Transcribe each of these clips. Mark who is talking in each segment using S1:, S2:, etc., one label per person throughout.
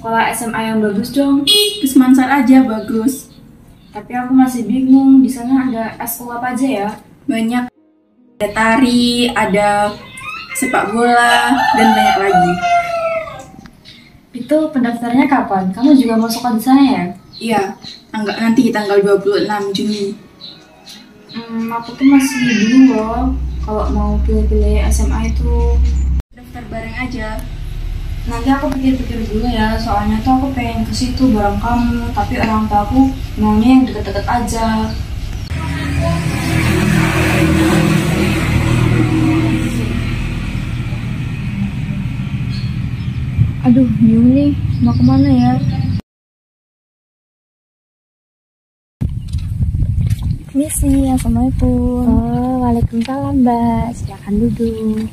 S1: Sekolah SMA yang bagus dong.
S2: Kesmansar aja bagus.
S1: Tapi aku masih bingung, di sana ada eskul apa aja ya?
S2: Banyak. Ada tari, ada sepak bola, dan banyak lagi.
S1: Itu pendaftarnya kapan? Kamu juga mau sekolah di sana ya?
S2: Iya, nanti tanggal 26 Juni.
S1: Aku tuh masih bingung loh kalau mau pilih-pilih SMA itu.
S2: Daftar bareng aja.
S1: Nanti aku pikir-pikir dulu ya, soalnya tuh aku pengen ke situ bareng kamu, tapi orang tua aku maunya yang deket-deket aja. Aduh, bingung nih, mau kemana ya?
S3: Misi, assalamualaikum.
S4: Oh, waalaikumsalam Mbak. Silakan duduk.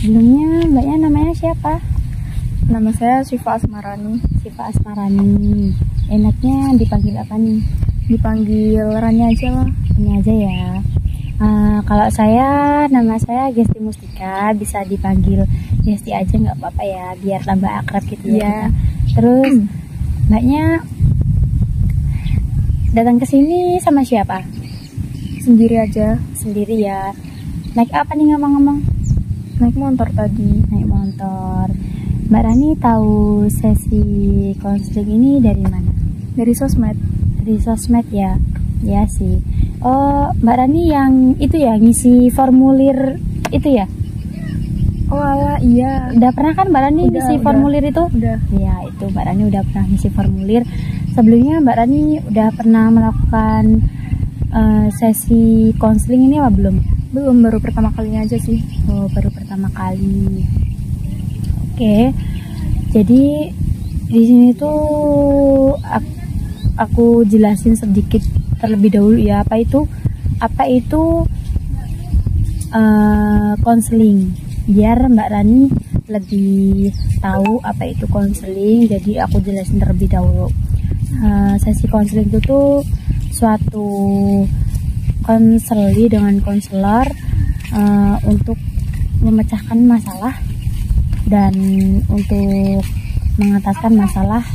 S4: Sebelumnya Mbaknya namanya siapa?
S3: Nama saya Syifa Asmarani.
S4: Syifa Asmarani. Enaknya dipanggil apa nih?
S3: Dipanggil Rani aja lah.
S4: Ini aja ya. Kalau nama saya Gesti Mustika, bisa dipanggil Gesti aja nggak apa-apa ya, biar tambah akrab gitu ya. Terus Mbaknya datang ke sini sama siapa?
S3: Sendiri aja.
S4: Sendiri ya. Naik apa nih ngomong-ngomong?
S3: Naik motor tadi.
S4: Naik motor. Mbak Rani tahu sesi konseling ini dari mana?
S3: Dari sosmed.
S4: Dari sosmed ya. Ya sih. Oh, Mbak Rani yang itu ya, ngisi formulir itu ya?
S3: Oh alah, iya.
S4: Udah pernah kan Mbak Rani ngisi formulir itu?
S3: Udah.
S4: Ya, itu Mbak Rani udah pernah ngisi formulir. Sebelumnya Mbak Rani udah pernah melakukan sesi konseling ini apa belum?
S3: Belum, baru pertama kalinya aja sih.
S4: Oh, baru pertama kali. Oke. Jadi di sini tuh aku jelasin sedikit terlebih dahulu ya, apa itu konseling, biar Mbak Rani lebih tahu apa itu konseling. Jadi aku jelasin terlebih dahulu. Sesi konseling itu tuh suatu konseli dengan konselor untuk memecahkan masalah dan untuk mengataskan masalah.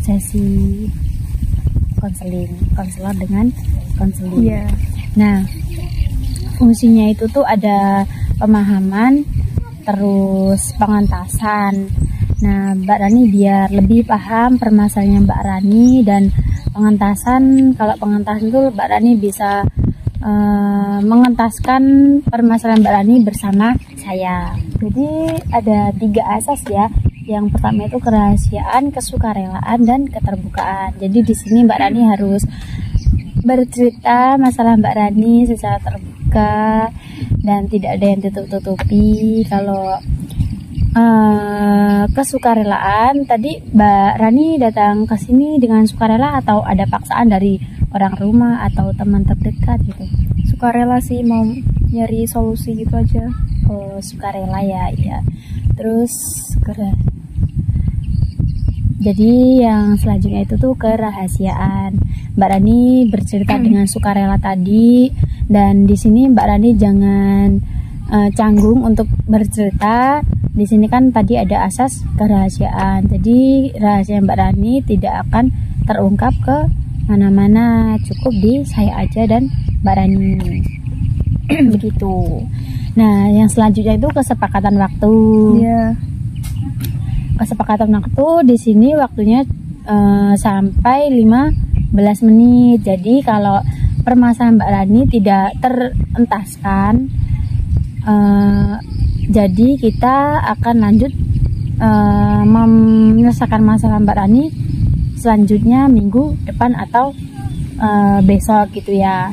S4: Sesi konselor dengan konseling.
S3: Yeah.
S4: Nah, fungsinya itu tuh ada pemahaman, terus pengentasan. Nah, Mbak Rani biar lebih paham permasalahannya Mbak Rani dan pengentasan. Kalau pengentasan itu Mbak Rani bisa mengentaskan permasalahan Mbak Rani bersama saya. Jadi ada 3 asas ya. Yang pertama itu kerahasiaan, kesukarelaan, dan keterbukaan. Jadi di sini Mbak Rani harus bercerita masalah Mbak Rani secara terbuka dan tidak ada yang tutup-tutupi. Kalau kesukarelaan, tadi Mbak Rani datang ke sini dengan sukarela atau ada paksaan dari orang rumah atau teman terdekat gitu?
S3: Sukarela sih, mau nyari solusi gitu aja.
S4: Oh, sukarela ya. Terus jadi yang selanjutnya itu tuh kerahasiaan. Mbak Rani bercerita dengan sukarela tadi, dan di sini Mbak Rani jangan canggung untuk bercerita. Di sini kan tadi ada asas kerahasiaan. Jadi rahasia Mbak Rani tidak akan terungkap ke mana-mana, cukup di saya aja dan Mbak Rani. Begitu. Nah, yang selanjutnya itu kesepakatan waktu.
S3: Iya.
S4: Kesepakatan waktu di sini waktunya sampai 15 menit. Jadi kalau permasalahan Mbak Rani tidak terentaskan, jadi kita akan lanjut menyelesaikan masalah Mbak Rani selanjutnya minggu depan atau besok gitu ya.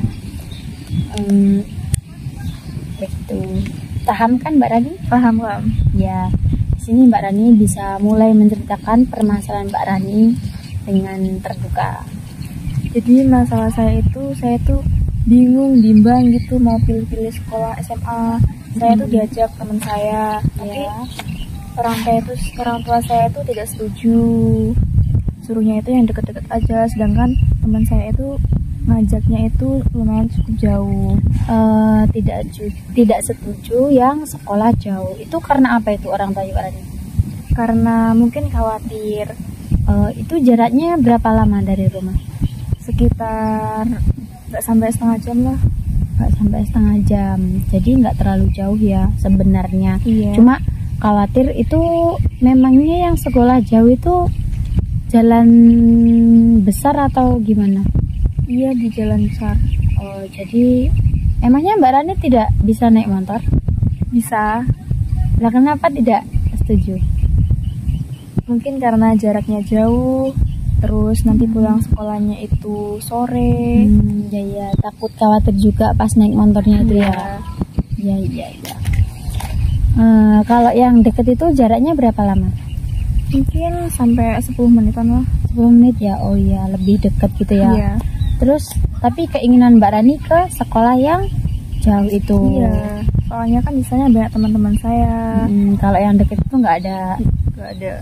S4: Begitu. Paham kan Mbak Rani?
S3: Paham.
S4: Ya. Di sini Mbak Rani bisa mulai menceritakan permasalahan Mbak Rani dengan terbuka.
S3: Jadi masalah saya tuh bingung, bimbang gitu mau pilih-pilih sekolah SMA. Saya tuh diajak teman saya, tapi orang tua saya itu tidak setuju. Suruhnya itu yang deket-deket aja, sedangkan teman saya itu ngajaknya itu lumayan cukup jauh.
S4: Tidak setuju yang sekolah jauh. Itu karena apa itu orang tua Mbak Rani?
S3: Karena mungkin khawatir.
S4: Itu jaraknya berapa lama dari rumah?
S3: Sekitar nggak sampai setengah jam lah.
S4: Nggak sampai setengah jam, jadi nggak terlalu jauh ya sebenarnya.
S3: Iya.
S4: Cuma khawatir itu memangnya yang sekolah jauh itu jalan besar atau gimana?
S3: Iya, di jalan besar.
S4: Oh, jadi emangnya Mbak Rani tidak bisa naik motor?
S3: Bisa.
S4: Lah kenapa tidak setuju?
S3: Mungkin karena jaraknya jauh, terus nanti pulang sekolahnya itu sore.
S4: Ya takut khawatir juga pas naik motornya itu ya. Ya. Kalau yang deket itu jaraknya berapa lama?
S3: Mungkin sampai 10 menitan lah.
S4: 10 menit ya. Oh iya, lebih deket gitu ya.
S3: Iya.
S4: Terus tapi keinginan Mbak Rani ke sekolah yang jauh itu.
S3: Iya. Soalnya kan di sana banyak teman-teman saya.
S4: Kalau yang deket itu nggak ada.
S3: Nggak ada.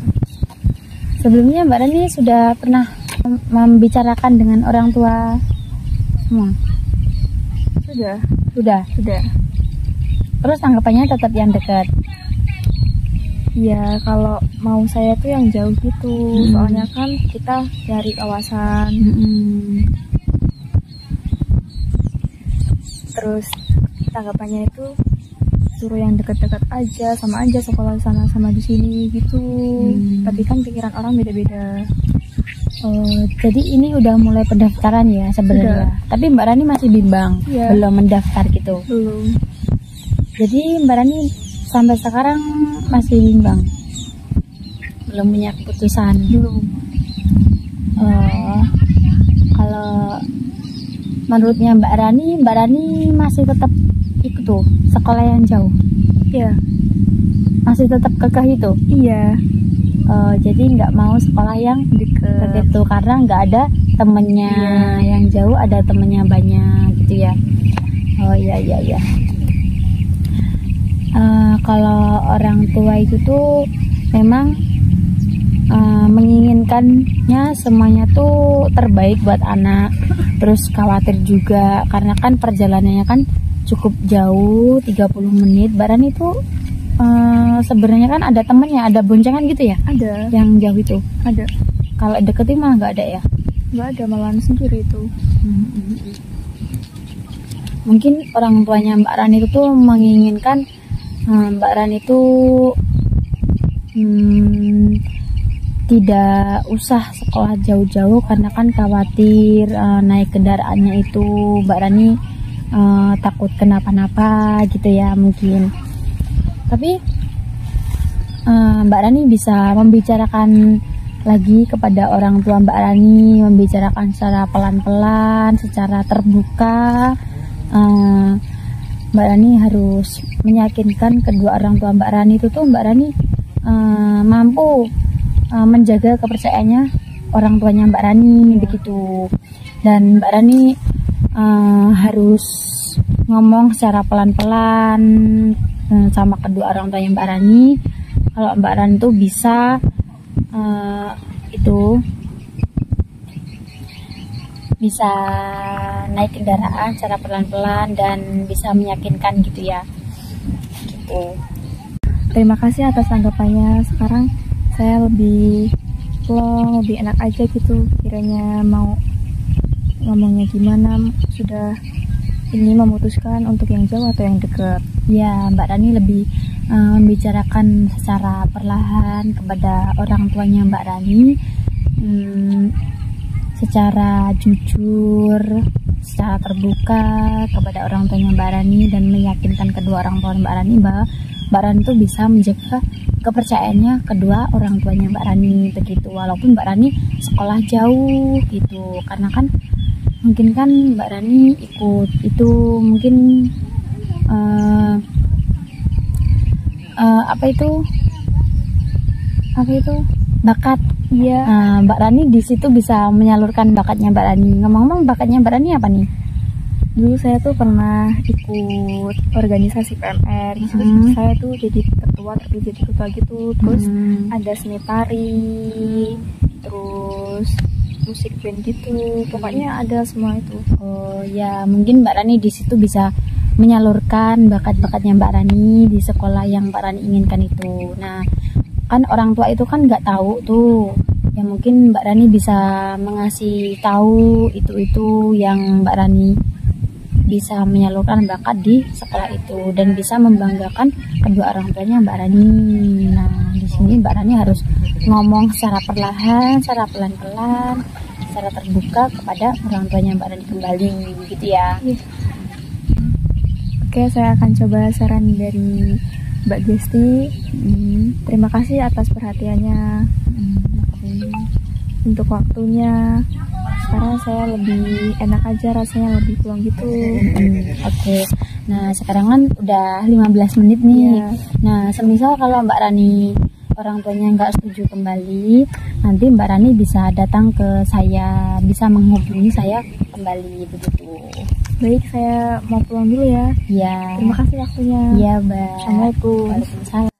S4: Sebelumnya Mbak Rani sudah pernah membicarakan dengan orang tua semua? Sudah. Terus tanggapannya tetap yang dekat?
S3: Iya, kalau mau saya tuh yang jauh gitu. Soalnya kan kita dari kawasan. Terus tanggapannya itu suruh yang dekat-dekat aja, sama aja sekolah sana sama di sini gitu. Tapi kan pikiran orang beda-beda.
S4: Oh, jadi ini udah mulai pendaftaran ya sebenarnya. Tapi Mbak Rani masih bimbang, belum mendaftar gitu.
S3: Belum.
S4: Jadi Mbak Rani sampai sekarang masih bimbang, belum punya keputusan.
S3: Belum.
S4: Kalau menurutnya Mbak Rani masih tetap ikut tuh sekolah yang jauh?
S3: Iya.
S4: Masih tetap kekeh itu?
S3: Iya.
S4: Jadi nggak mau sekolah yang deket tuh karena nggak ada temennya. Yang jauh ada temennya banyak gitu ya. Oh iya. Kalau orang tua itu tuh memang menginginkannya semuanya tuh terbaik buat anak. Terus khawatir juga karena kan perjalanannya kan cukup jauh, 30 menit. Mbak Rani itu sebenarnya kan ada temennya, ada boncengan gitu ya?
S3: Ada.
S4: Yang jauh itu?
S3: Ada.
S4: Kalau deket itu mah nggak ada ya?
S3: Nggak ada, malahan sendiri itu.
S4: Mungkin orang tuanya Mbak Rani itu tuh menginginkan Mbak Rani itu tidak usah sekolah jauh-jauh karena kan khawatir naik kendaraannya itu Mbak Rani takut kenapa-napa gitu ya mungkin. Tapi Mbak Rani bisa membicarakan lagi kepada orang tua Mbak Rani, membicarakan secara pelan-pelan, secara terbuka. Mbak Rani harus meyakinkan kedua orang tua Mbak Rani itu tuh Mbak Rani mampu menjaga kepercayaannya orang tuanya Mbak Rani begitu. Dan Mbak Rani harus ngomong secara pelan-pelan sama kedua orang tuanya Mbak Rani. Kalau Mbak Rani tuh bisa bisa naik kendaraan secara pelan-pelan dan bisa meyakinkan gitu ya. Gitu.
S3: Terima kasih atas tanggapannya. Sekarang saya lebih plong, lebih enak aja gitu. Kiranya mau ngomongnya gimana, sudah ini memutuskan untuk yang jauh atau yang dekat.
S4: Ya, Mbak Rani lebih membicarakan secara perlahan kepada orang tuanya Mbak Rani, secara jujur, secara terbuka kepada orang tuanya Mbak Rani dan meyakinkan kedua orang tua Mbak Rani bahwa Mbak Rani itu bisa menjaga kepercayaannya kedua orang tuanya Mbak Rani begitu, walaupun Mbak Rani sekolah jauh gitu. Karena kan mungkin kan Mbak Rani ikut itu mungkin apa itu bakat.
S3: Iya.
S4: Nah, Mbak Rani di situ bisa menyalurkan bakatnya Mbak Rani. Ngomong-ngomong, bakatnya Mbak Rani apa nih?
S3: Dulu saya tuh pernah ikut organisasi PMR. Saya tuh jadi ketua, tapi jadi ketua gitu. Terus ada seni tari, terus musik band gitu. Pokoknya ada semua itu.
S4: Oh ya, mungkin Mbak Rani di situ bisa menyalurkan bakat-bakatnya Mbak Rani di sekolah yang Mbak Rani inginkan itu. Nah, kan orang tua itu kan nggak tahu tuh. Ya mungkin Mbak Rani bisa mengasih tahu itu yang Mbak Rani bisa menyalurkan bakat di sekolah itu dan bisa membanggakan kedua orang tuanya Mbak Rani. Nah, di sini Mbak Rani harus ngomong secara perlahan, secara pelan-pelan, secara terbuka kepada orang tuanya Mbak Rani kembali, gitu ya.
S3: Oke, saya akan coba saran dari Mbak Gesti. Terima kasih atas perhatiannya, untuk waktunya. Sekarang saya lebih enak aja, rasanya lebih pulang gitu.
S4: Oke. Nah, sekarang kan udah 15 menit nih.
S3: Iya.
S4: Nah, semisal kalau Mbak Rani orang tuanya nggak setuju kembali, nanti Mbak Rani bisa datang ke saya, bisa menghubungi saya kembali begitu.
S3: Baik, saya mau pulang dulu ya.
S4: Iya.
S3: Terima kasih waktunya.
S4: Iya, Mbak.
S3: Assalamualaikum.
S4: Waalaikumsalam.